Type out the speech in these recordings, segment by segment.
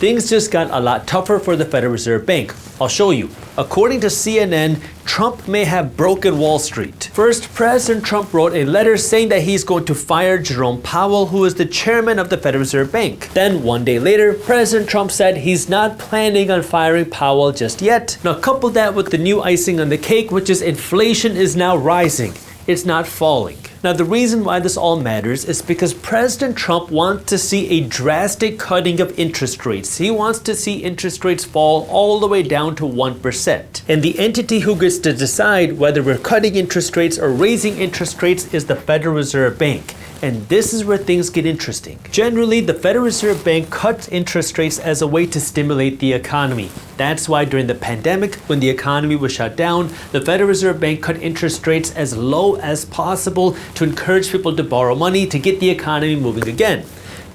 things just got a lot tougher for the Federal Reserve Bank. I'll show you. According to CNN, Trump may have broken Wall Street. First, President Trump wrote a letter saying that he's going to fire Jerome Powell, who is the chairman of the Federal Reserve Bank. Then, one day later, President Trump said he's not planning on firing Powell just yet. Now, couple that with the new icing on the cake, which is inflation is now rising. It's not falling. Now, the reason why this all matters is because President Trump wants to see a drastic cutting of interest rates. He wants to see interest rates fall all the way down to 1%. And the entity who gets to decide whether we're cutting interest rates or raising interest rates is the Federal Reserve Bank. And this is where things get interesting. Generally, the Federal Reserve Bank cuts interest rates as a way to stimulate the economy. That's why during the pandemic, when the economy was shut down, the Federal Reserve Bank cut interest rates as low as possible to encourage people to borrow money to get the economy moving again.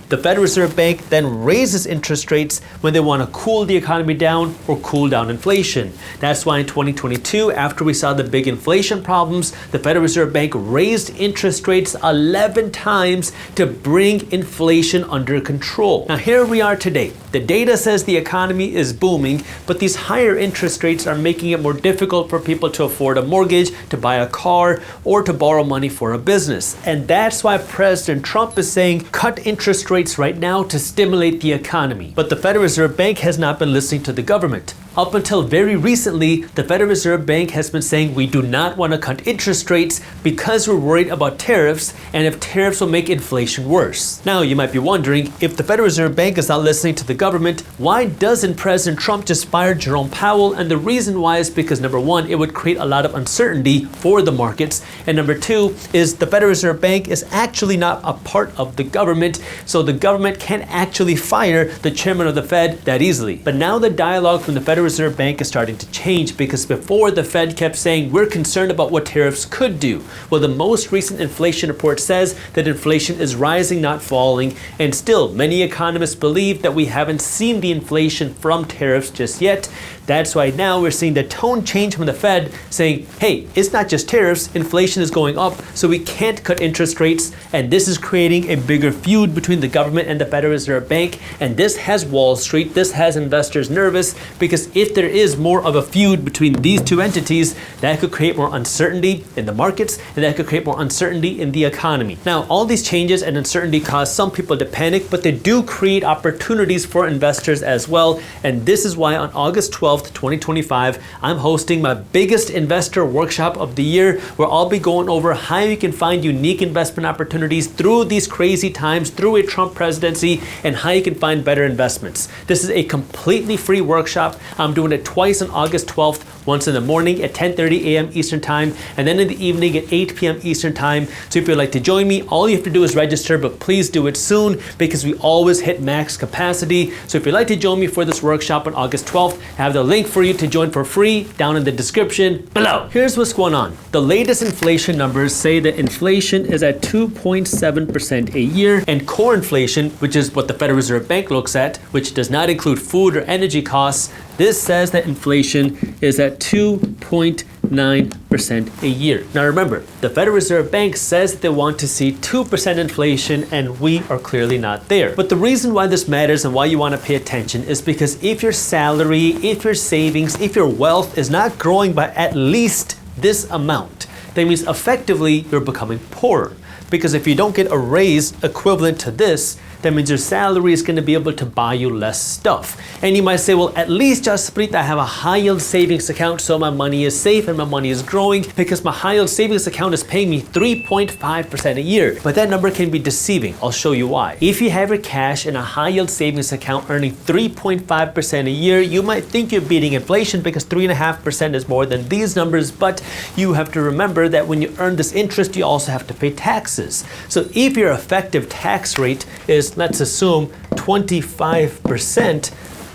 The Federal Reserve Bank then raises interest rates when they want to cool the economy down or cool down inflation. That's why in 2022, after we saw the big inflation problems, the Federal Reserve Bank raised interest rates 11 times to bring inflation under control. Now here we are today. The data says the economy is booming, but these higher interest rates are making it more difficult for people to afford a mortgage, to buy a car, or to borrow money for a business. And that's why President Trump is saying cut interest rates right now to stimulate the economy. But the Federal Reserve Bank has not been listening to the government. Up until very recently, the Federal Reserve Bank has been saying we do not want to cut interest rates because we're worried about tariffs and if tariffs will make inflation worse. Now, you might be wondering, if the Federal Reserve Bank is not listening to the government, why doesn't President Trump just fire Jerome Powell? And the reason why is because number one, it would create a lot of uncertainty for the markets. And number two is the Federal Reserve Bank is actually not a part of the government, so the government can't actually fire the chairman of the Fed that easily. But now the dialogue from the Federal Reserve Bank is starting to change, because before the Fed kept saying we're concerned about what tariffs could do. Well, the most recent inflation report says that inflation is rising, not falling, and still many economists believe that we haven't seen the inflation from tariffs just yet. That's why now we're seeing the tone change from the Fed saying, hey, it's not just tariffs, inflation is going up, so we can't cut interest rates, and this is creating a bigger feud between the government and the Federal Reserve Bank, and this has Wall Street, this has investors nervous, because if there is more of a feud between these two entities, that could create more uncertainty in the markets, and that could create more uncertainty in the economy. Now, all these changes and uncertainty cause some people to panic, but they do create opportunities for investors as well, and this is why on August 12th, 2025, I'm hosting my biggest investor workshop of the year, where I'll be going over how you can find unique investment opportunities through these crazy times, through a Trump presidency, and how you can find better investments. This is a completely free workshop. I'm doing it twice on August 12th, once in the morning at 10:30 a.m. Eastern Time, and then in the evening at 8 p.m. Eastern Time. So if you'd like to join me, all you have to do is register, but please do it soon, because we always hit max capacity. So if you'd like to join me for this workshop on August 12th, I have the link for you to join for free down in the description below. Here's what's going on. The latest inflation numbers say that inflation is at 2.7% a year, and core inflation, which is what the Federal Reserve Bank looks at, which does not include food or energy costs, this says that inflation is at 2.9% a year. Now remember, the Federal Reserve Bank says that they want to see 2% inflation, and we are clearly not there. But the reason why this matters and why you want to pay attention is because if your salary, if your savings, if your wealth is not growing by at least this amount, that means effectively you're becoming poorer. Because if you don't get a raise equivalent to this, that means your salary is going to be able to buy you less stuff. And you might say, well, at least, Jaspreet, I have a high yield savings account, so my money is safe and my money is growing, because my high yield savings account is paying me 3.5% a year. But that number can be deceiving. I'll show you why. If you have your cash in a high yield savings account earning 3.5% a year, you might think you're beating inflation because 3.5% is more than these numbers, but you have to remember that when you earn this interest, you also have to pay taxes. So if your effective tax rate is, let's assume, 25%,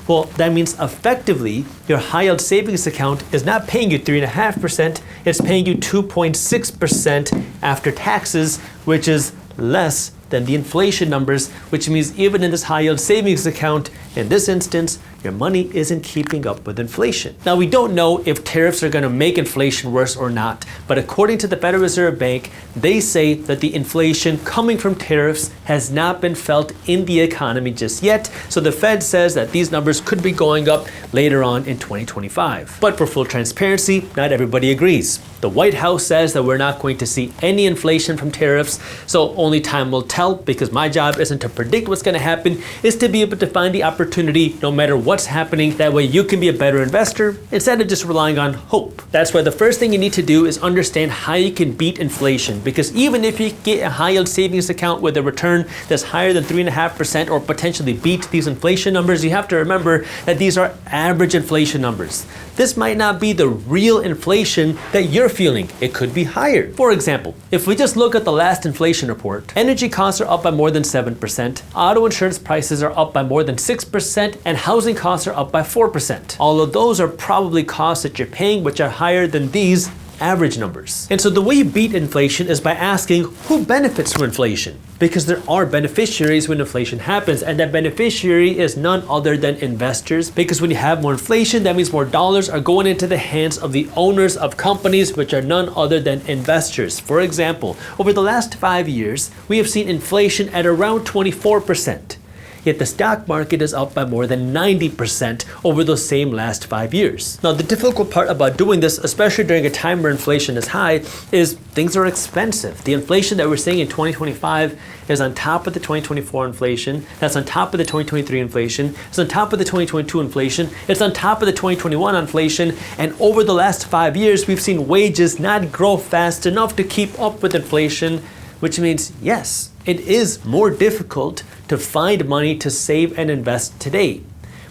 well, that means effectively your high yield savings account is not paying you 3.5%, it's paying you 2.6% after taxes, which is less than the inflation numbers, which means even in this high yield savings account, in this instance, your money isn't keeping up with inflation. Now, we don't know if tariffs are going to make inflation worse or not, but according to the Federal Reserve Bank, they say that the inflation coming from tariffs has not been felt in the economy just yet. So the Fed says that these numbers could be going up later on in 2025. But for full transparency, not everybody agrees. The White House says that we're not going to see any inflation from tariffs, so only time will tell, because my job isn't to predict what's going to happen, is to be able to find the opportunity no matter what's happening. That way you can be a better investor instead of just relying on hope. That's why the first thing you need to do is understand how you can beat inflation, because even if you get a high yield savings account with a return that's higher than 3.5% or potentially beat these inflation numbers, you have to remember that these are average inflation numbers. This might not be the real inflation that you're feeling. It could be higher. For example, if we just look at the last inflation report, energy costs are up by more than 7%, auto insurance prices are up by more than 6%, and housing costs are up by 4%. All of those are probably costs that you're paying which are higher than these average numbers. And so the way you beat inflation is by asking who benefits from inflation, because there are beneficiaries when inflation happens, and that beneficiary is none other than investors, because when you have more inflation, that means more dollars are going into the hands of the owners of companies, which are none other than investors. For example, over the last 5 years, we have seen inflation at around 24%. Yet the stock market is up by more than 90% over those same last 5 years. Now, the difficult part about doing this, especially during a time where inflation is high, is things are expensive. The inflation that we're seeing in 2025 is on top of the 2024 inflation, that's on top of the 2023 inflation, it's on top of the 2022 inflation, it's on top of the 2021 inflation, and over the last 5 years, we've seen wages not grow fast enough to keep up with inflation, which means, yes, it is more difficult to find money to save and invest today,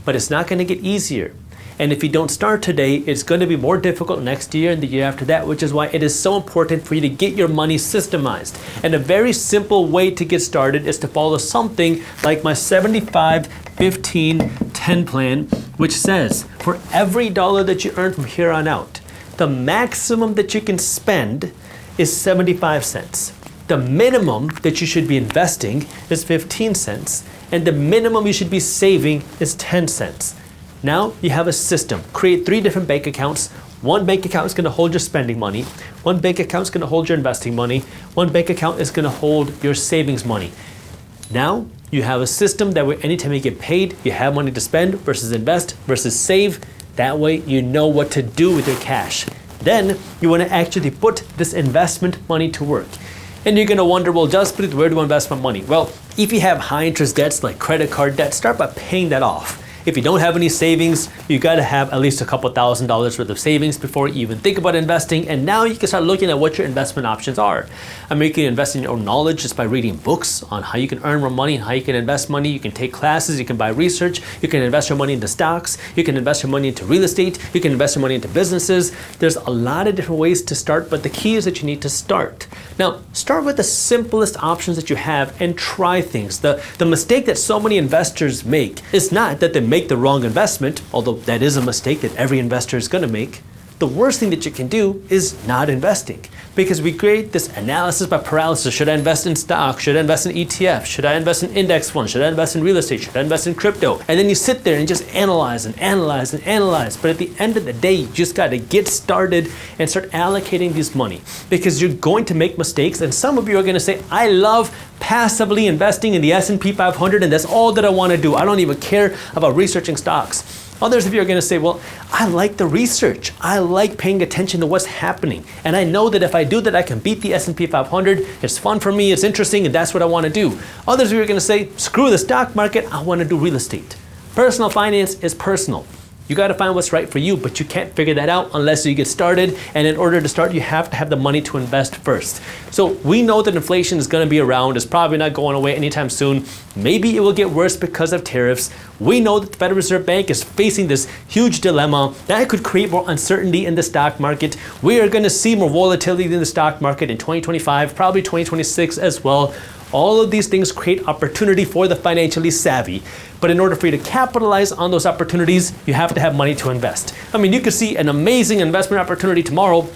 but it's not going to get easier. And if you don't start today, it's going to be more difficult next year and the year after that, which is why it is so important for you to get your money systemized. And a very simple way to get started is to follow something like my 75-15-10 plan, which says for every dollar that you earn from here on out, the maximum that you can spend is 75 cents. The minimum that you should be investing is 15 cents, and the minimum you should be saving is 10 cents. Now you have a system. Create 3 different bank accounts. One bank account is going to hold your spending money. One bank account is going to hold your investing money. One bank account is going to hold your savings money. Now you have a system that way anytime you get paid, you have money to spend versus invest versus save. That way you know what to do with your cash. Then you want to actually put this investment money to work. And you're going to wonder, well, Jaspreet, where do I invest my money? Well, if you have high interest debts like credit card debt, start by paying that off. If you don't have any savings, you got to have at least a couple $1,000s worth of savings before you even think about investing. And now you can start looking at what your investment options are. I mean, you can invest in your own knowledge just by reading books on how you can earn more money and how you can invest money. You can take classes, you can buy research, you can invest your money into stocks, you can invest your money into real estate, you can invest your money into businesses. There's a lot of different ways to start, but the key is that you need to start. Now, start with the simplest options that you have and try things. The mistake that so many investors make is not that they make the wrong investment, although that is a mistake that every investor is going to make. The worst thing that you can do is not investing, because we create this analysis by paralysis. Should I invest in stocks? Should I invest in ETFs? Should I invest in index funds? Should I invest in real estate? Should I invest in crypto? And then you sit there and just analyze and analyze and analyze. But at the end of the day, you just got to get started and start allocating this money, because you're going to make mistakes. And some of you are going to say, I love passively investing in the S&P 500 and that's all that I want to do. I don't even care about researching stocks. Others of you are going to say, well, I like the research. I like paying attention to what's happening. And I know that if I do that, I can beat the S&P 500. It's fun for me, it's interesting, and that's what I want to do. Others of you are going to say, screw the stock market, I want to do real estate. Personal finance is personal. You got to find what's right for you, but you can't figure that out unless you get started. And in order to start, you have to have the money to invest first. So we know that inflation is going to be around. It's probably not going away anytime soon. Maybe it will get worse because of tariffs. We know that the Federal Reserve Bank is facing this huge dilemma that could create more uncertainty in the stock market. We are going to see more volatility in the stock market in 2025, probably 2026 as well. All of these things create opportunity for the financially savvy. But in order for you to capitalize on those opportunities, you have to have money to invest. I mean, you could see an amazing investment opportunity tomorrow,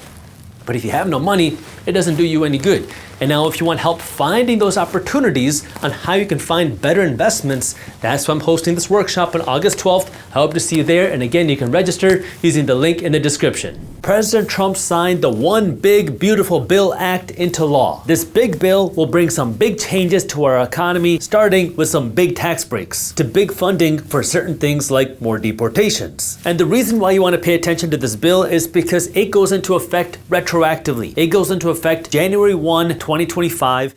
But if you have no money, it doesn't do you any good. And now if you want help finding those opportunities on how you can find better investments, that's why I'm hosting this workshop on August 12th. I hope to see you there. And again, you can register using the link in the description. President Trump signed the One Big Beautiful Bill Act into law. This big bill will bring some big changes to our economy, starting with some big tax breaks to big funding for certain things like more deportations. And the reason why you want to pay attention to this bill is because it goes into effect retroactively. It goes into effect January 1, 2025.